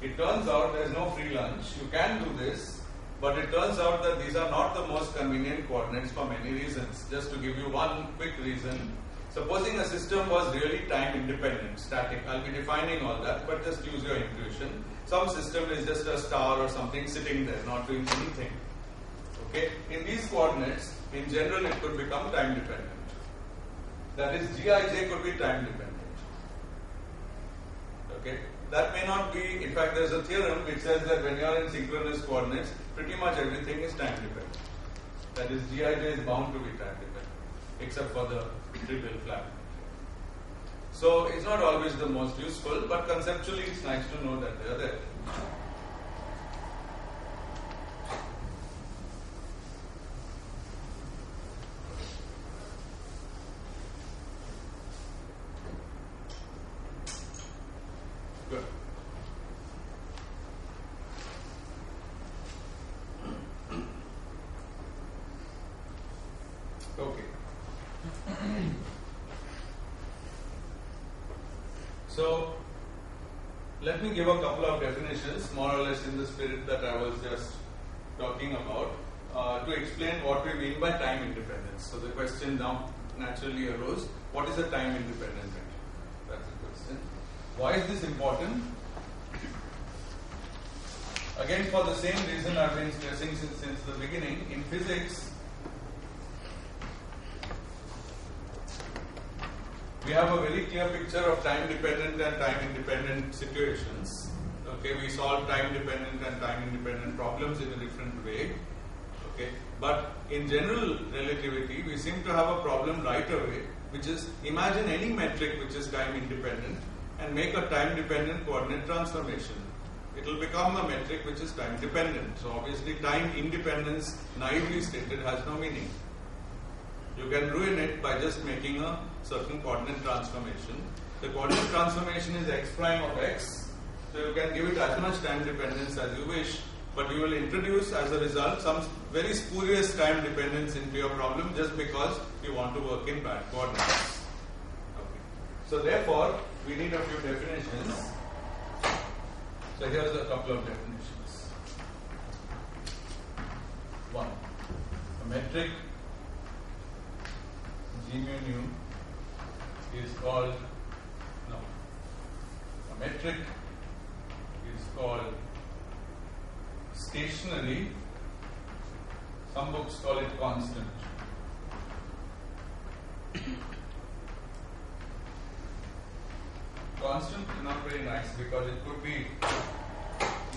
it turns out there is no free lunch. You can do this, but it turns out that these are not the most convenient coordinates for many reasons. Just to give you one quick reason, supposing a system was really time independent, static, I'll be defining all that, but just use your intuition. Some system is just a star or something sitting there, not doing anything. Okay, in these coordinates, in general, it could become time dependent. That is, Gij could be time dependent. Okay, that may not be. In fact, there's a theorem which says that when you are in synchronous coordinates, pretty much everything is time dependent. That is, Gij is bound to be time dependent, except for the trivial flat. So it's not always the most useful, but conceptually it's nice to know that they are there. Good. Okay. So, let me give a couple of definitions, more or less in the spirit that I was just talking about, to explain what we mean by time independence. So, the question now naturally arose, what is a time independent metric? That's the question. Why is this important? Again, for the same reason I've been stressing since the beginning, in physics, we have a very clear picture of time dependent and time independent situations. Okay, we solve time dependent and time independent problems in a different way. Okay, but in general relativity, we seem to have a problem right away, which is imagine any metric which is time independent and make a time dependent coordinate transformation. It will become a metric which is time dependent. So obviously, time independence, naively stated, has no meaning. You can ruin it by just making a certain coordinate transformation. The coordinate transformation is x prime of x, so you can give it as much time dependence as you wish, but you will introduce as a result some very spurious time dependence into your problem just because you want to work in bad coordinates. Okay. So therefore, we need a few definitions. So here's a couple of definitions. One, a metric G mu nu is called, no, a metric is called stationary, some books call it constant. Constant is not very nice because it could be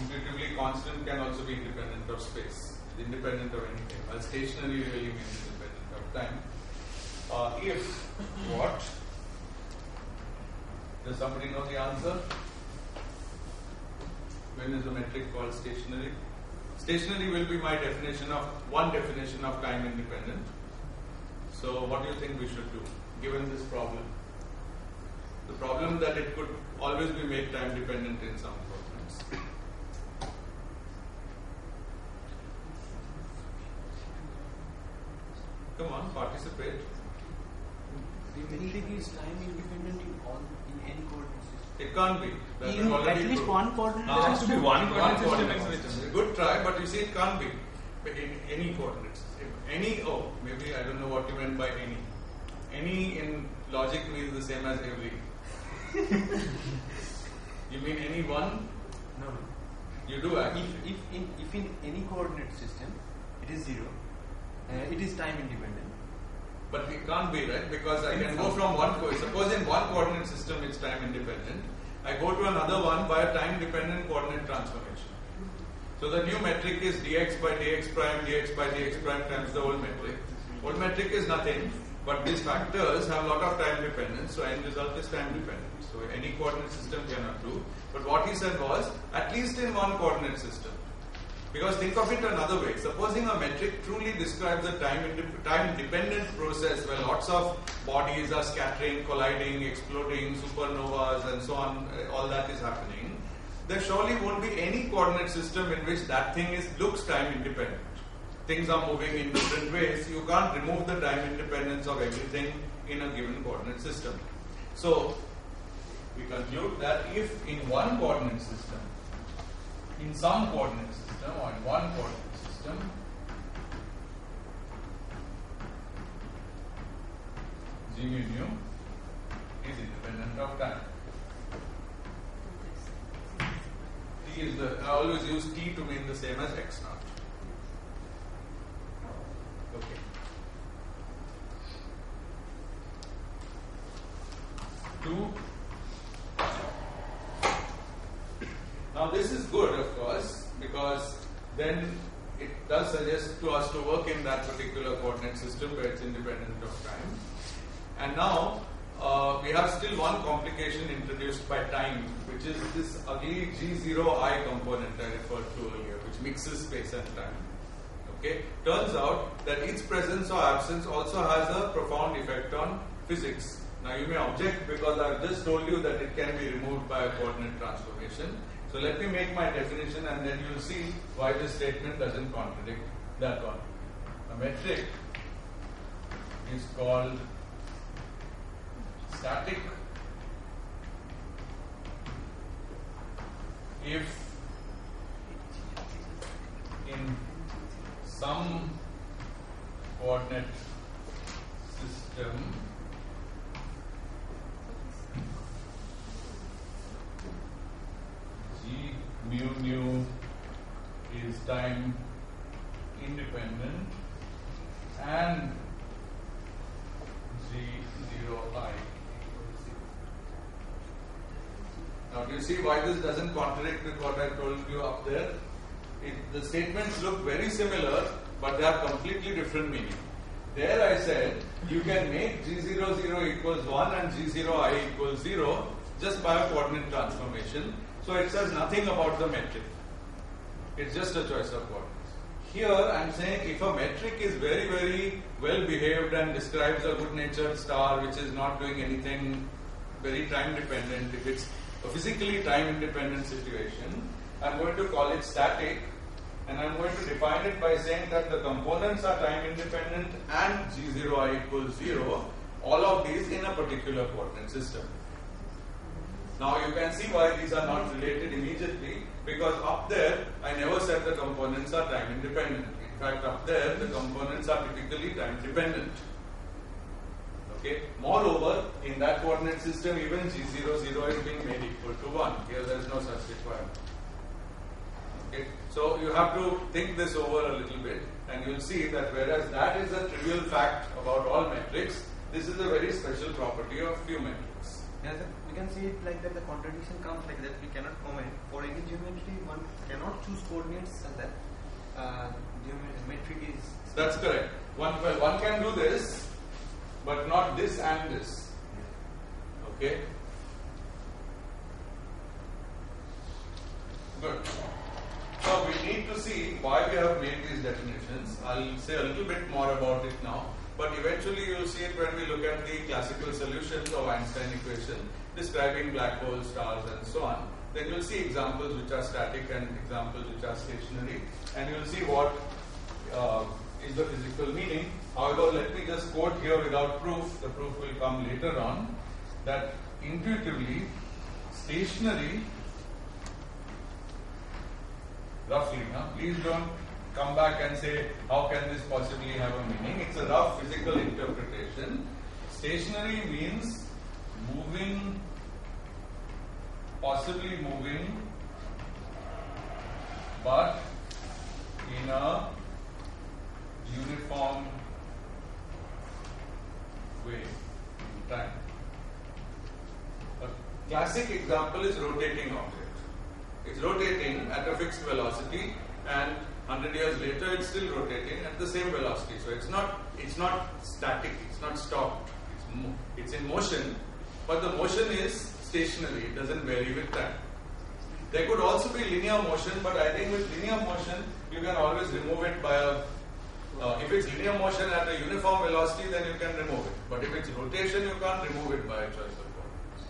intuitively constant, can also be independent of space, independent of anything, while stationary really means independent of time. If what? Does somebody know the answer? When is the metric called stationary? Stationary will be my definition of, one definition of time independent. So what do you think we should do, given this problem? The problem that it could always be made time dependent in some coordinates. Come on, participate. The metric is time independent in any coordinate system. It can't be. That In is already at least proved. one coordinate There has to be system. one One coordinate system coordinate in system. which. Good try, but you see it can't be. But in any coordinate system. Any, oh, maybe I don't know what you meant by any. Any in logic means the same as every. You mean any one? No. You do actually. If in any coordinate system it is 0, it is time independent. But it can't be, right? Because I can go from one suppose in one coordinate system it's time independent. I go to another one by a time dependent coordinate transformation. So the new metric is dx by dx prime times the old metric. Old metric is nothing, but these factors have a lot of time dependence, so end result is time dependent. So any coordinate system cannot do. But what he said was, at least in one coordinate system. Because think of it another way. Supposing a metric truly describes a time dependent process where lots of bodies are scattering, colliding, exploding, supernovas and so on, all that is happening, there surely won't be any coordinate system in which that thing looks time independent. Things are moving in different ways. You can't remove the time independence of everything in a given coordinate system. So we conclude that if in one coordinate system, in some coordinate system or in one coordinate system, G mu nu is independent of time. T is I always use T to mean the same as x naught. Okay. this is good, of course, because then it does suggest to us to work in that particular coordinate system where it's independent of time. And now we have still one complication introduced by time, which is this ugly G0I component I referred to earlier, which mixes space and time. Okay? Turns out that its presence or absence also has a profound effect on physics. Now you may object because I've just told you that it can be removed by a coordinate transformation. So let me make my definition and then you'll see why this statement doesn't contradict that one. A metric is called static if in some coordinate system G mu is time independent and G0I. Now, do you see why this doesn't contradict with what I told you up there? The statements look very similar, but they have completely different meaning. There I said you can make G00 equals 1 and G0I equals 0 just by a coordinate transformation. So it says nothing about the metric. It's just a choice of coordinates. Here I am saying if a metric is very, very well behaved and describes a good natured star which is not doing anything very time dependent, if it's a physically time independent situation, I am going to call it static, and I am going to define it by saying that the components are time independent and G0I equals 0, all of these in a particular coordinate system. Now you can see why these are not related immediately, because up there I never said the components are time independent. In fact, up there the components are typically time dependent. Okay. Moreover, in that coordinate system even G00 is being made equal to 1. Here there is no such requirement. Okay. So you have to think this over a little bit, and you will see that whereas that is a trivial fact about all metrics, this is a very special property of few metrics. Yes, sir. We can see it like that. The contradiction comes like that. We cannot comment. For any geometry, one cannot choose coordinates and that metric is. That's correct. One can do this, but not this and this. Okay. Good. So we need to see why we have made these definitions. I'll say a little bit more about it now. But eventually you will see it when we look at the classical solutions of Einstein equation describing black holes, stars and so on. Then you will see examples which are static and examples which are stationary, and you will see what is the physical meaning. However, let me just quote here without proof, the proof will come later on, that intuitively stationary, roughly, please don't come back and say, how can this possibly have a meaning? It's a rough physical interpretation. Stationary means moving, possibly moving, but in a uniform way in time. A classic example is rotating object. It's rotating at a fixed velocity, and 100 years later it's still rotating at the same velocity. So it's not static, it's not stopped, it's in motion, but the motion is stationary, it doesn't vary with time. There could also be linear motion, but I think with linear motion you can always remove it by a if it's linear motion at a uniform velocity, then you can remove it. But if it's rotation, you can't remove it by a choice of coordinates.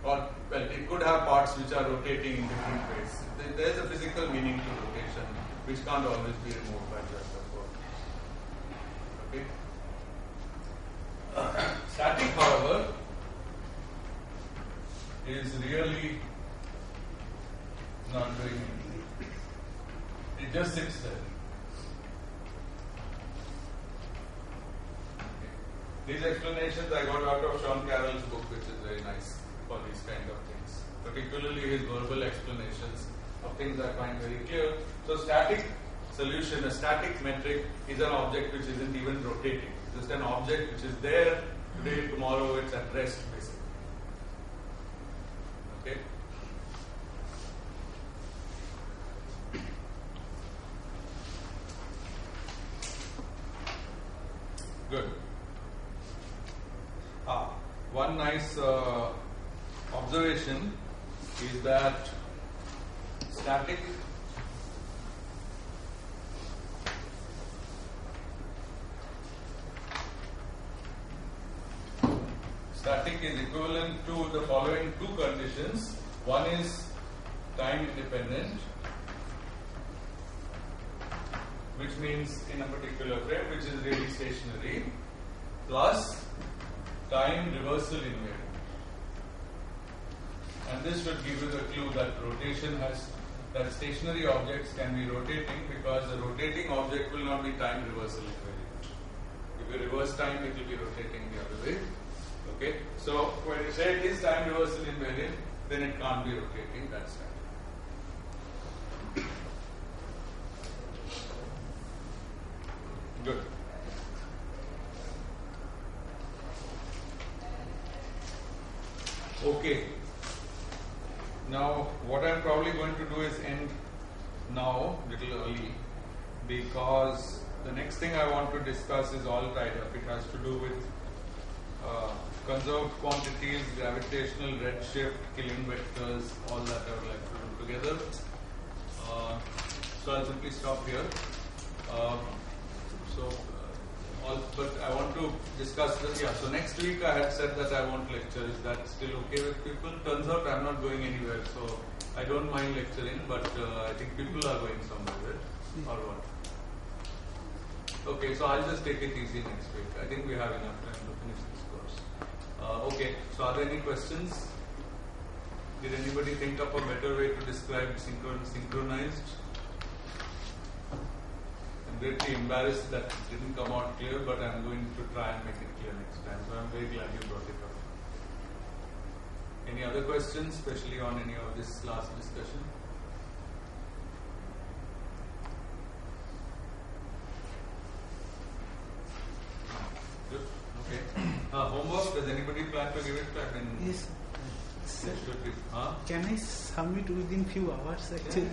Or, well, it could have parts which are rotating in different ways. There is a physical meaning to rotation, which can't always be removed by choice of coordinates. Okay. Static, however, is really not doing anything. It just sits there. These explanations I got out of Sean Carroll's book, which is very nice for these kind of things. Particularly his verbal explanations of things I find very clear. So static solution, a static metric is an object which isn't even rotating. It's just an object which is there today, tomorrow, it's at rest basically. Okay? Good. One nice observation is that static is equivalent to the following two conditions. One is time independent, which means in a particular frame, which is really stationary, plus time reversal invariant. And this should give you the clue that that stationary objects can be rotating, because the rotating object will not be time reversal invariant. If you reverse time, it will be rotating the other way. Okay, so when you say it is time reversal invariant, then it can't be rotating. That's right. Good. Okay. Now, what I'm probably going to do is end now, little early, because the next thing I want to discuss is all tied up. It has to do with conserved quantities, gravitational redshift, killing vectors, all that I would like to do together. So I'll simply stop here. But I want to discuss this. Yeah, so next week I had said that I won't lecture. Is that still okay with people? Turns out I'm not going anywhere, so I don't mind lecturing, but I think people are going somewhere, or what? Okay, so I'll just take it easy next week. I think we have enough time to finish this course. Okay, so are there any questions? Did anybody think up a better way to describe synchronized? I'm greatly embarrassed that it didn't come out clear, but I'm going to try and make it clear next time. So I'm very glad you brought it up. Any other questions, especially on any of this last discussion? Good. Okay. Homework, does anybody plan to give it? Yes. Can I submit within few hours actually?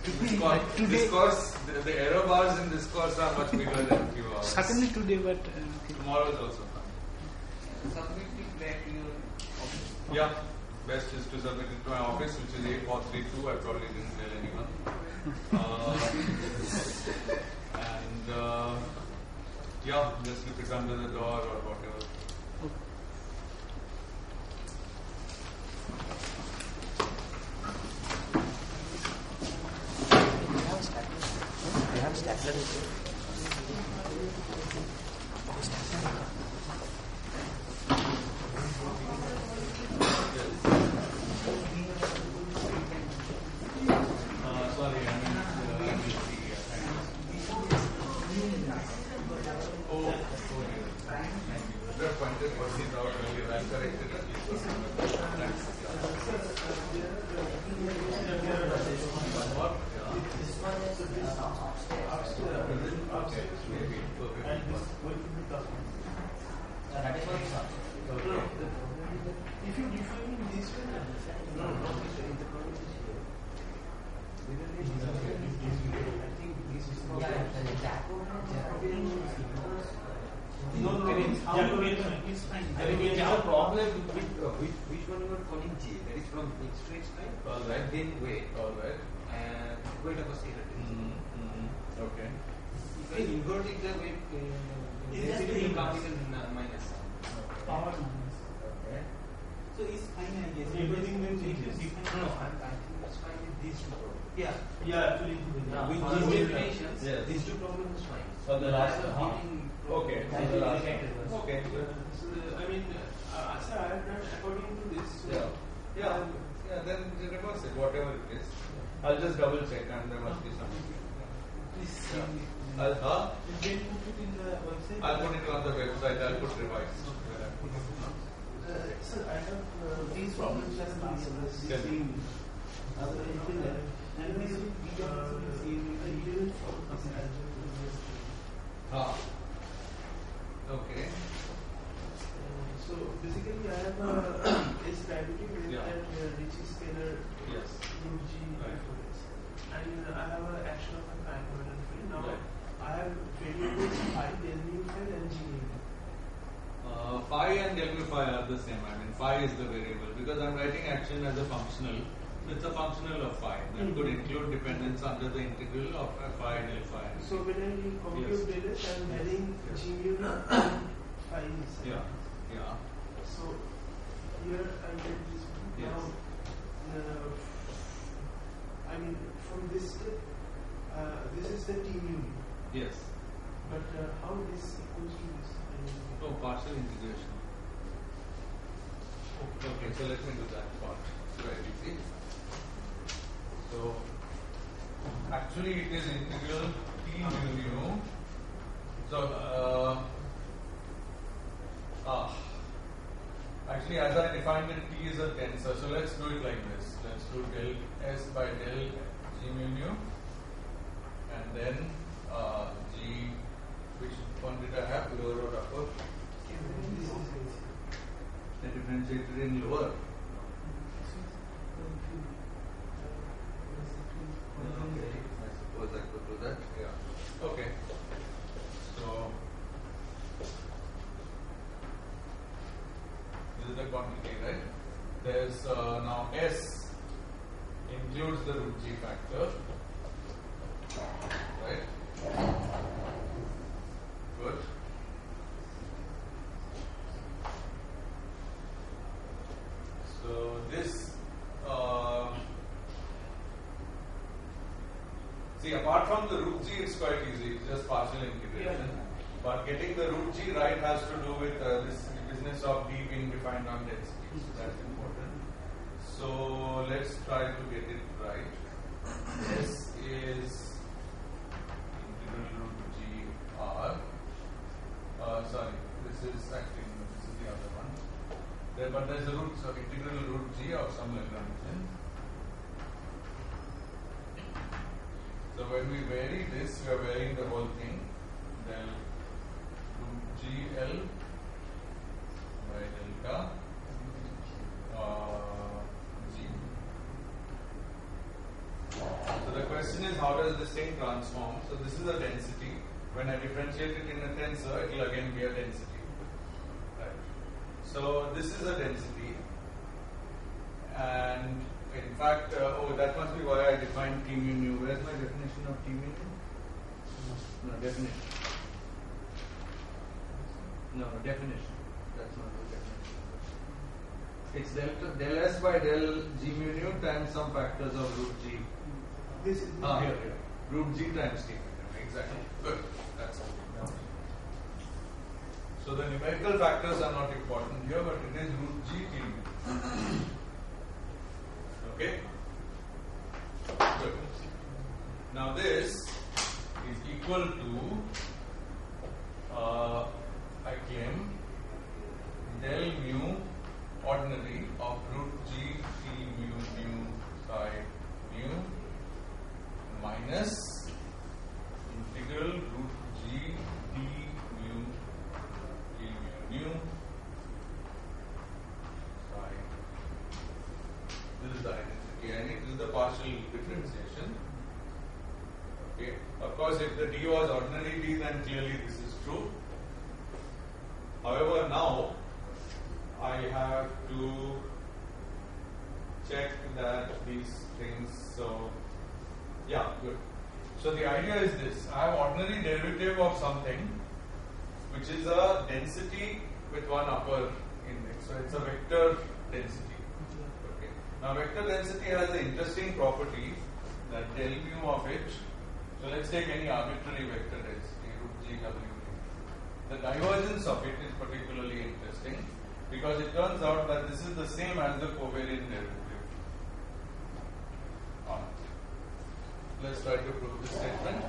This course, the error bars in this course are much bigger than few hours. Certainly today, but tomorrow is also fine. Submit it back to your office. Yeah, best is to submit it to my office, which is A432. I probably didn't tell anyone. Yeah, just slip it under the door or whatever. I have variables phi, then mu phi, and g phi are the same. I mean, phi is the variable because I'm writing action as a functional. It's a functional of phi that could include dependence under the integral of phi del phi. So when I compute Yes. del S, I'm having Yes. G mu and phi inside. Yeah. So here I get this. Yes. Now, I mean, from this step, this is the T mu. Yes. But how this equals to this? Oh, partial integration. Okay, so let me do that part. Very easy. So, actually it is integral T mu nu. So, actually as I defined it, T is a tensor. So let's do it like this. Let's do del S by del G mu nu. And then G, which one did I have? Lower or upper? This is I differentiated in lower. Okay, I suppose I could do that. Yeah. Okay. So this is the quantity, right? There's now S includes the root G factor, right? Good. So this, see, apart from the root G, it's quite easy. It's just partial integration. But getting the root G right has to do with this business of D being defined on density. So that's important. So let's try to get it right. S is integral root G R. Sorry, this is actually this is the other one. But there's a root, so integral root G of some Lagrangian. So when we vary this, we are varying the whole thing. Then root GL by delta G. So the question is, how does this thing transform? So this is a density. When I differentiate it in a tensor, it will again be a density. Right. So this is a density, and in fact, that must be why I defined T mu nu. Where's my definition of T mu nu? No, definition. No, definition. That's not the definition. It's del S by del G mu nu times some factors of root G. This is Here. Root G times T mu nu. Exactly. Good. That's it. So the numerical factors are not important here, but it is root G T mu. Okay? Good. Now this is equal to, I claim, del mu ordinary of root G T mu nu psi mu minus integral root G D mu T mu nu psi. This is the identity. I need this is the partial differentiation. Okay. Of course, if the D was ordinary D, then clearly this is true. However, now I have to check that these things. So, yeah, good. So the idea is this: I have ordinary derivative of something, which is a density with one upper index. So it's a vector density. Okay. Now vector density has the interesting property that del mu of it. So let's take any arbitrary vector density, root G W. The divergence of it is particularly interesting because it turns out that this is the same as the covariant derivative. Let's try to prove this statement.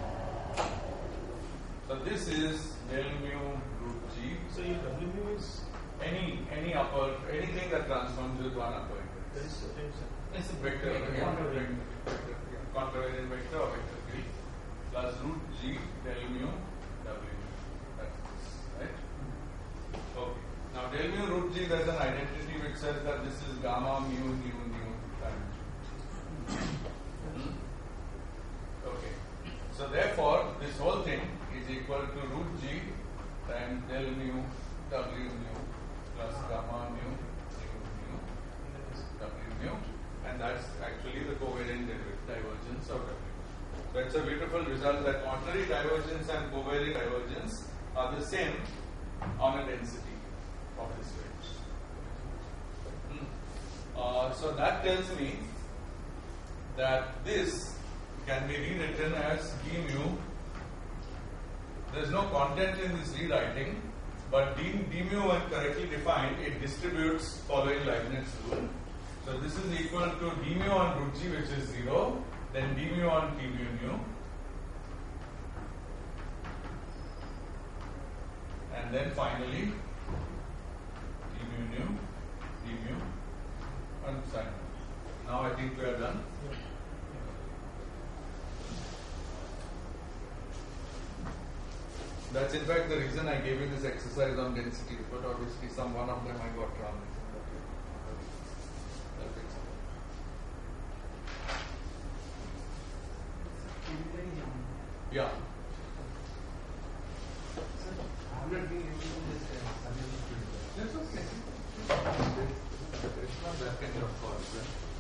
So this is del mu root G. So your W mu is Any upper, anything that transforms with one upper index. It's a vector, contravariant vector or vector field plus root G del mu W. That's this, right? Okay. Now del mu root G, there's an identity which says that this is gamma mu times. Okay. So therefore, this whole thing is equal to root G times del mu W mu plus gamma mu W mu, and that's actually the covariant divergence of W. So it's a beautiful result that ordinary divergence and covariant divergence are the same on a density of this range. So that tells me that this can be rewritten as d mu. There is no content in this rewriting, but d mu, when correctly defined, it distributes following Leibniz rule. So this is equal to d mu on root g, which is 0, then d mu on t mu nu, and then finally d mu nu, d mu, and sin. Now I think we are done. That's in fact the reason I gave you this exercise on density, but obviously one of them I got wrong. Yeah. I'm not being able to just That's okay. It's not that kind of course.